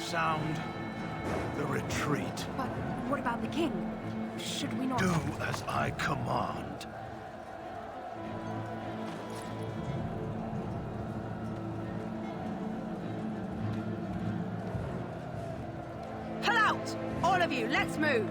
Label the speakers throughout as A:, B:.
A: sound the retreat.
B: But what about the king? Should we not...
A: Do as I command.
B: Pull out! All of you, let's move!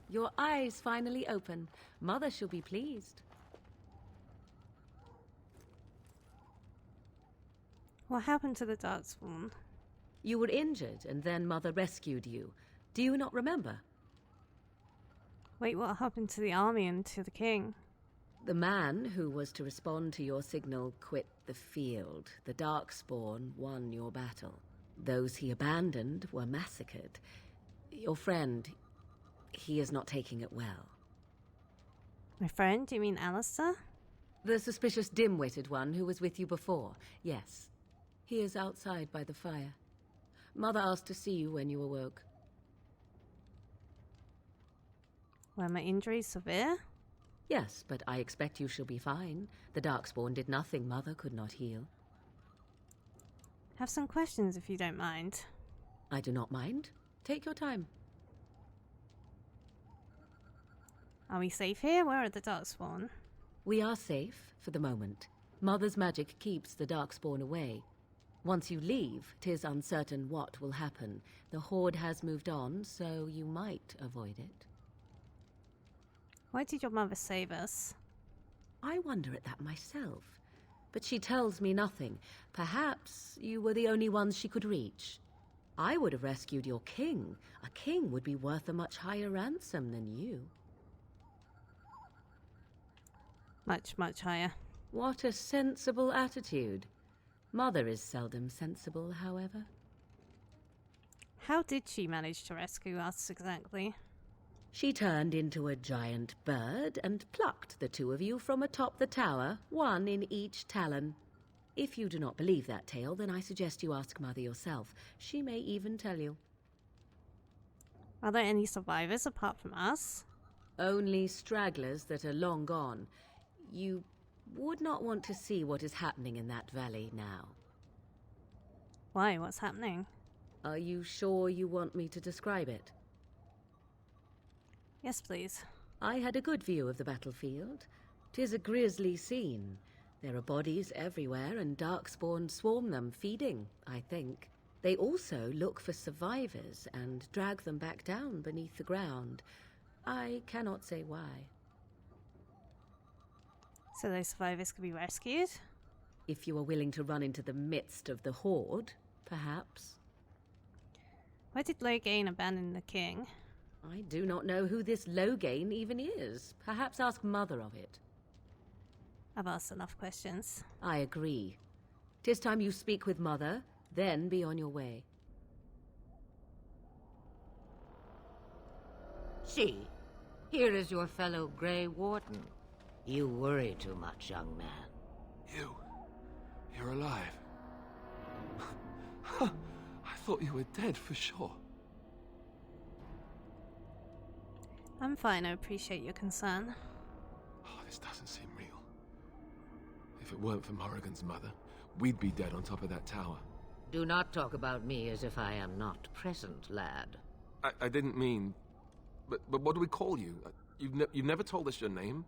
C: Your eyes finally open. Mother shall be pleased.
D: What happened to the Darkspawn?
C: You were injured, and then Mother rescued you. Do you not remember?
D: Wait, what happened to the army and to the king?
C: The man who was to respond to your signal quit the field. The Darkspawn won your battle. Those he abandoned were massacred. Your friend, he is not taking it well.
D: My friend? You mean Alistair?
C: The suspicious dim-witted one who was with you before, yes. He is outside by the fire. Mother asked to see you when you awoke.
D: Were my injuries severe?
C: Yes, but I expect you shall be fine. The Darkspawn did nothing Mother could not heal.
D: Have some questions if you don't mind.
C: I do not mind. Take your time.
D: Are we safe here? Where are the Darkspawn?
C: We are safe, for the moment. Mother's magic keeps the Darkspawn away. Once you leave, 'tis uncertain what will happen. The Horde has moved on, so you might avoid it.
D: Why did your mother save us?
C: I wonder at that myself. But she tells me nothing. Perhaps you were the only ones she could reach. I would have rescued your king. A king would be worth a much higher ransom than you.
D: Much, much higher.
C: What a sensible attitude. Mother is seldom sensible, however.
D: How did she manage to rescue us exactly?
C: She turned into a giant bird and plucked the two of you from atop the tower, one in each talon. If you do not believe that tale, then I suggest you ask Mother yourself. She may even tell you.
D: Are there any survivors apart from us?
C: Only stragglers that are long gone. You would not want to see what is happening in that valley now.
D: Why? What's happening?
C: Are you sure you want me to describe it?
D: Yes, please.
C: I had a good view of the battlefield. 'Tis a grisly scene. There are bodies everywhere, and Darkspawn swarm them, feeding, I think. They also look for survivors and drag them back down beneath the ground. I cannot say why.
D: So those survivors could be rescued?
C: If you are willing to run into the midst of the horde, perhaps.
D: Why did Logain abandon the king?
C: I do not know who this Logain even is. Perhaps ask Mother of it.
D: I've asked enough questions.
C: I agree. 'Tis time you speak with Mother, then be on your way.
E: See, here is your fellow Grey Warden. You worry too much, young man.
F: You're alive. I thought you were dead for sure.
D: I'm fine, I appreciate your concern.
F: Oh, this doesn't seem real. If it weren't for Morrigan's mother, we'd be dead on top of that tower.
E: Do not talk about me as if I am not present, lad.
F: I didn't mean... But what do we call you? You've never told us your name?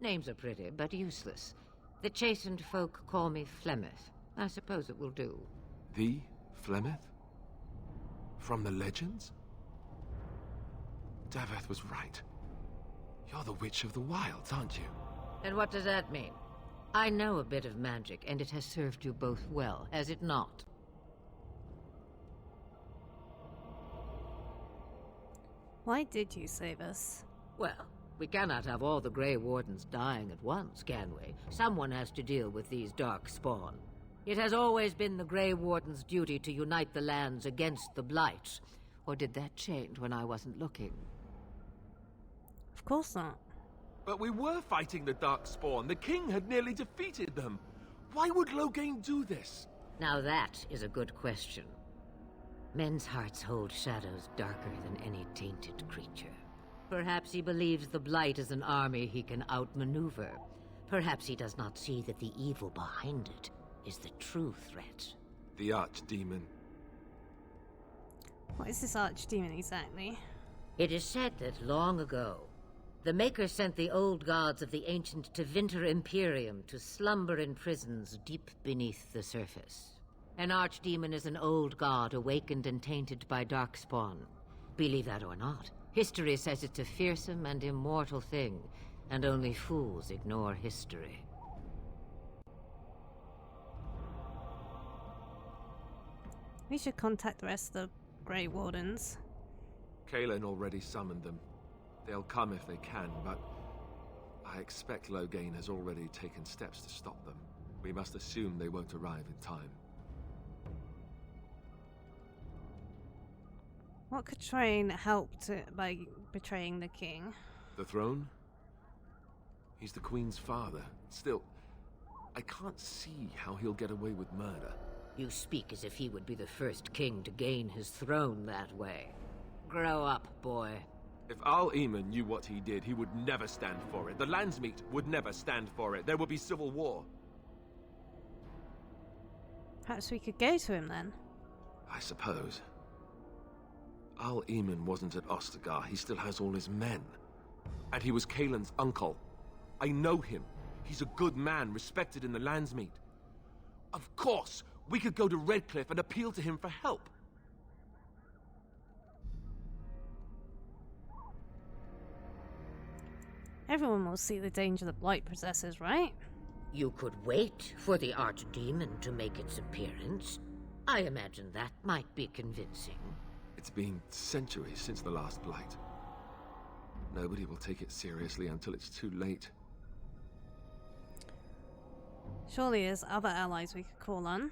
E: Names are pretty, but useless. The chastened folk call me Flemeth. I suppose it will do.
F: The Flemeth? From the legends? Daveth was right. You're the Witch of the Wilds, aren't you?
E: And what does that mean? I know a bit of magic, and it has served you both well, has it not?
D: Why did you save us?
E: Well, we cannot have all the Grey Wardens dying at once, can we? Someone has to deal with these Darkspawn. It has always been the Grey Warden's duty to unite the lands against the Blight. Or did that change when I wasn't looking?
D: Of course not.
F: But we were fighting the Darkspawn. The king had nearly defeated them. Why would Logain do this?
E: Now that is a good question. Men's hearts hold shadows darker than any tainted creature. Perhaps he believes the Blight is an army he can outmaneuver. Perhaps he does not see that the evil behind it is the true threat.
F: The Archdemon.
D: What is this archdemon exactly?
E: It is said that long ago, the Maker sent the old gods of the ancient Tevinter Imperium to slumber in prisons deep beneath the surface. An archdemon is an old god awakened and tainted by Darkspawn. Believe that or not, history says it's a fearsome and immortal thing, and only fools ignore history.
D: We should contact the rest of the Grey Wardens.
F: Kaelin already summoned them. They'll come if they can, but I expect Logain has already taken steps to stop them. We must assume they won't arrive in time.
D: What could Train help by betraying the king?
F: The throne? He's the Queen's father. Still, I can't see how he'll get away with murder.
E: You speak as if he would be the first king to gain his throne that way. Grow up, boy.
F: If Al-Eamon knew what he did, he would never stand for it. The Landsmeet would never stand for it. There would be civil war.
D: Perhaps we could go to him then.
F: I suppose. Al-Eamon wasn't at Ostagar. He still has all his men. And he was Kaelin's uncle. I know him. He's a good man, respected in the Landsmeet. Of course, we could go to Redcliffe and appeal to him for help.
D: Everyone will see the danger the Blight possesses, right?
E: You could wait for the Archdemon to make its appearance. I imagine that might be convincing.
F: It's been centuries since the last Blight. Nobody will take it seriously until it's too late.
D: Surely there's other allies we could call on.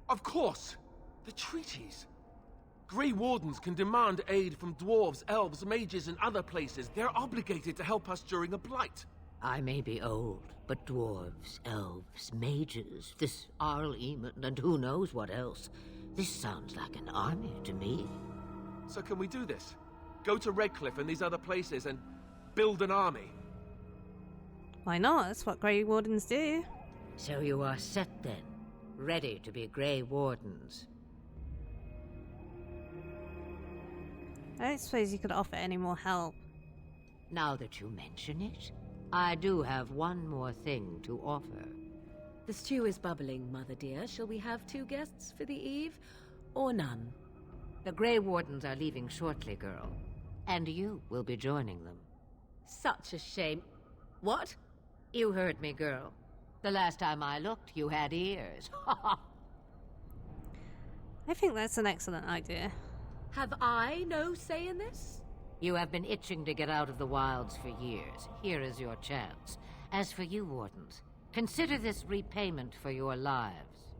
F: Of course! The treaties! Grey Wardens can demand aid from dwarves, elves, mages, and other places. They're obligated to help us during a Blight.
E: I may be old, but dwarves, elves, mages, this Al-Eamon, and who knows what else. This sounds like an army to me.
F: So can we do this? Go to Redcliffe and these other places and build an army?
D: Why not? That's what Grey Wardens do.
E: So you are set then, ready to be Grey Wardens.
D: I don't suppose you could offer any more help.
E: Now that you mention it, I do have one more thing to offer.
C: The stew is bubbling, Mother dear. Shall we have 2 guests for the eve, or none?
E: The Grey Wardens are leaving shortly, girl. And you will be joining them.
C: Such a shame. What?
E: You heard me, girl. The last time I looked, you had ears.
D: I think that's an excellent idea.
C: Have I no say in this?
E: You have been itching to get out of the wilds for years. Here is your chance. As for you, Wardens, consider this repayment for your lives.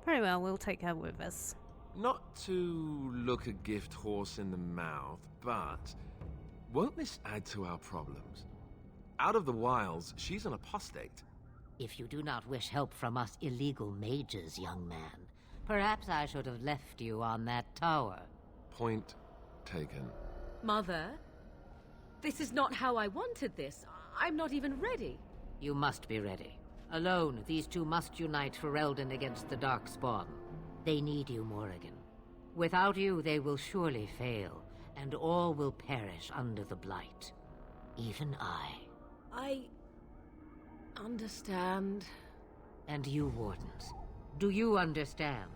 D: Very well, we'll take her with us.
F: Not to look a gift horse in the mouth, but won't this add to our problems? Out of the wilds, she's an apostate.
E: If you do not wish help from us illegal mages, young man, perhaps I should have left you on that tower.
F: Point taken.
C: Mother, this is not how I wanted this. I'm not even ready.
E: You must be ready. Alone, these 2 must unite Ferelden against the Darkspawn. They need you, Morrigan. Without you, they will surely fail, and all will perish under the Blight. Even I
C: understand.
E: And you, Wardens, do you understand?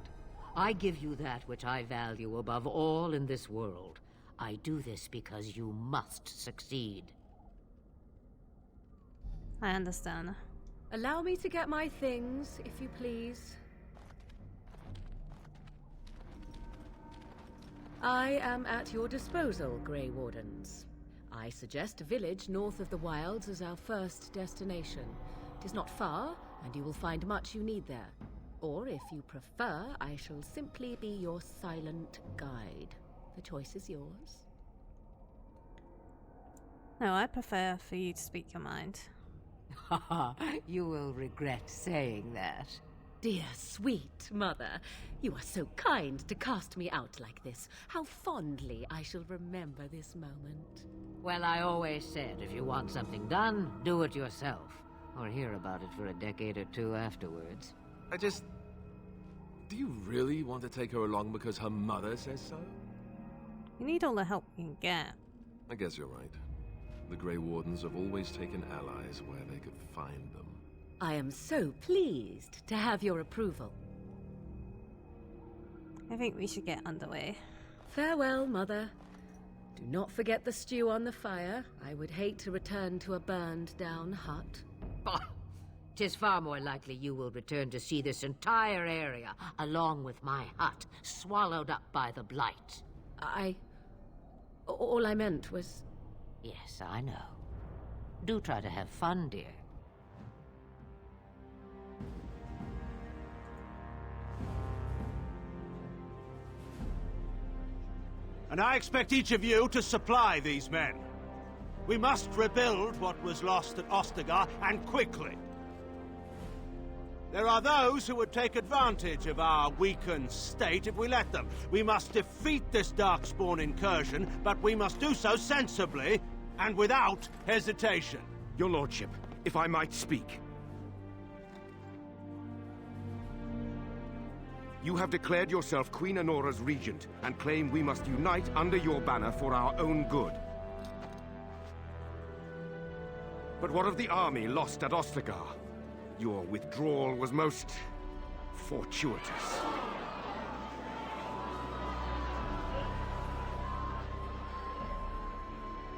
E: I give you that which I value above all in this world. I do this because you must succeed.
D: I understand.
C: Allow me to get my things, if you please. I am at your disposal, Grey Wardens. I suggest a village north of the wilds as our first destination. It is not far, and you will find much you need there. Or, if you prefer, I shall simply be your silent guide. The choice is yours.
D: No, I prefer for you to speak your mind.
E: You will regret saying that.
C: Dear, sweet mother, you are so kind to cast me out like this. How fondly I shall remember this moment.
E: Well, I always said, if you want something done, do it yourself. Or hear about it for a decade or 2 afterwards.
F: Do you really want to take her along because her mother says so?
D: You need all the help you can get.
F: I guess you're right. The Grey Wardens have always taken allies where they could find them.
C: I am so pleased to have your approval.
D: I think we should get underway.
C: Farewell, Mother. Do not forget the stew on the fire. I would hate to return to a burned-down hut.
E: Bah! 'Tis far more likely you will return to see this entire area, along with my hut, swallowed up by the Blight.
C: All I meant was...
E: Yes, I know. Do try to have fun, dear.
A: And I expect each of you to supply these men. We must rebuild what was lost at Ostagar, and quickly. There are those who would take advantage of our weakened state if we let them. We must defeat this Darkspawn incursion, but we must do so sensibly and without hesitation.
G: Your lordship, if I might speak. You have declared yourself Queen Honora's regent, and claim we must unite under your banner for our own good. But what of the army lost at Ostagar? Your withdrawal was most... fortuitous.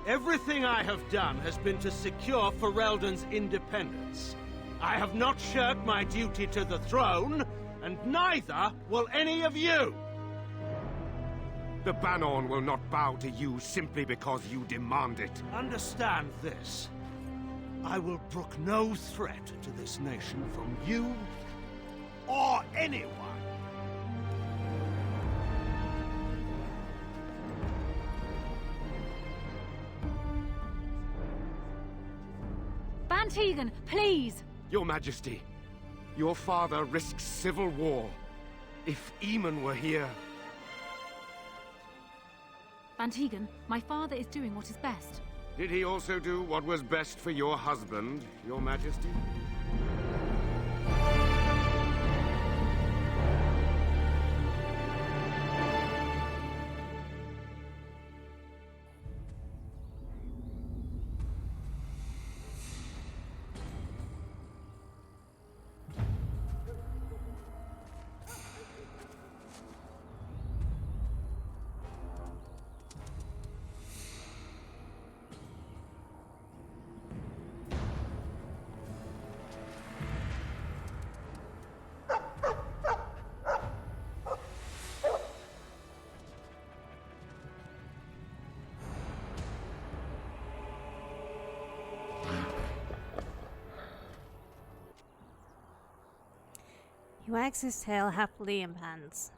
A: Everything I have done has been to secure Ferelden's independence. I have not shirked my duty to the throne, and neither will any of you!
G: The Banon will not bow to you simply because you demand it.
A: Understand this. I will brook no threat to this nation from you or anyone.
C: Van Tegan, please!
G: Your Majesty, your father risks civil war. If Eamon were here...
H: Van Tegan, my father is doing what is best.
G: Did he also do what was best for your husband, Your Majesty?
D: He wags his tail happily and pants.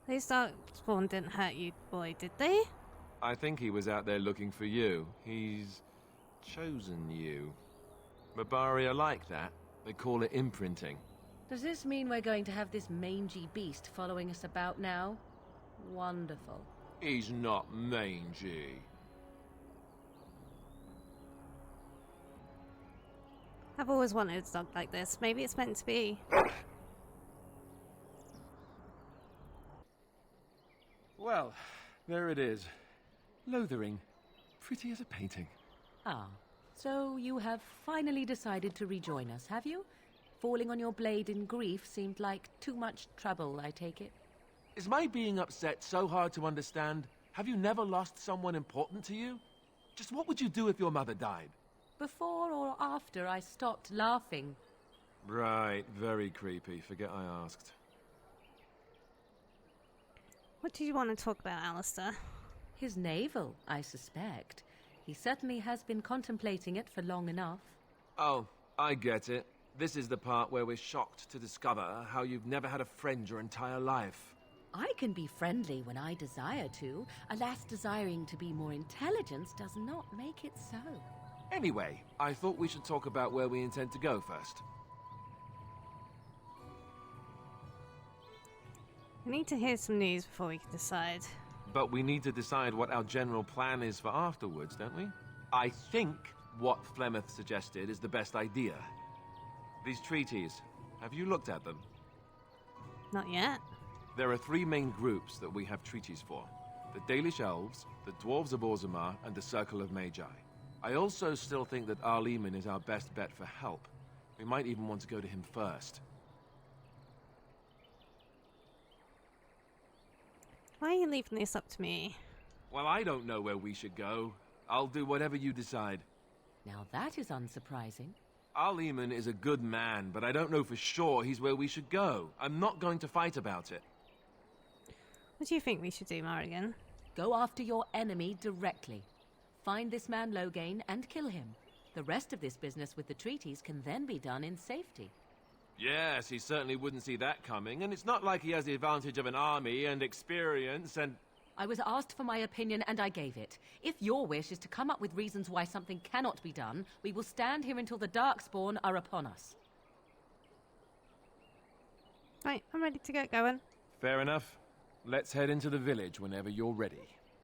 D: These Darkspawn didn't hurt you, boy, did they?
F: I think he was out there looking for you. He's chosen you. Mabari are like that. They call it imprinting.
C: Does this mean we're going to have this mangy beast following us about now? Wonderful.
F: He's not mangy.
D: I've always wanted a dog like this. Maybe it's meant to be.
F: Well, there it is. Lothering. Pretty as a painting.
C: Ah, so you have finally decided to rejoin us, have you? Falling on your blade in grief seemed like too much trouble, I take it.
F: Is my being upset so hard to understand? Have you never lost someone important to you? Just what would you do if your mother died?
C: Before or after I stopped laughing?
F: Right, very creepy. Forget I asked.
D: What do you want to talk about, Alistair?
C: His navel, I suspect. He certainly has been contemplating it for long enough.
F: Oh, I get it. This is the part where we're shocked to discover how you've never had a friend your entire life.
C: I can be friendly when I desire to. Alas, desiring to be more intelligent does not make it so.
F: Anyway, I thought we should talk about where we intend to go first.
D: We need to hear some news before we can decide.
F: But we need to decide what our general plan is for afterwards, don't we? I think what Flemeth suggested is the best idea. These treaties, have you looked at them?
D: Not yet.
F: There are 3 main groups that we have treaties for. The Dalish Elves, the Dwarves of Orzammar, and the Circle of Magi. I also still think that Arleman is our best bet for help. We might even want to go to him first.
D: Why are you leaving this up to me?
F: Well, I don't know where we should go. I'll do whatever you decide.
C: Now that is unsurprising.
F: Arleman is a good man, but I don't know for sure he's where we should go. I'm not going to fight about it.
D: What do you think we should do, Morrigan?
C: Go after your enemy directly. Find this man Loghain and kill him. The rest of this business with the treaties can then be done in safety.
F: Yes, he certainly wouldn't see that coming, and it's not like he has the advantage of an army and experience and...
C: I was asked for my opinion and I gave it. If your wish is to come up with reasons why something cannot be done, we will stand here until the Darkspawn are upon us.
D: Right, I'm ready to get going.
F: Fair enough. Let's head into the village whenever you're ready.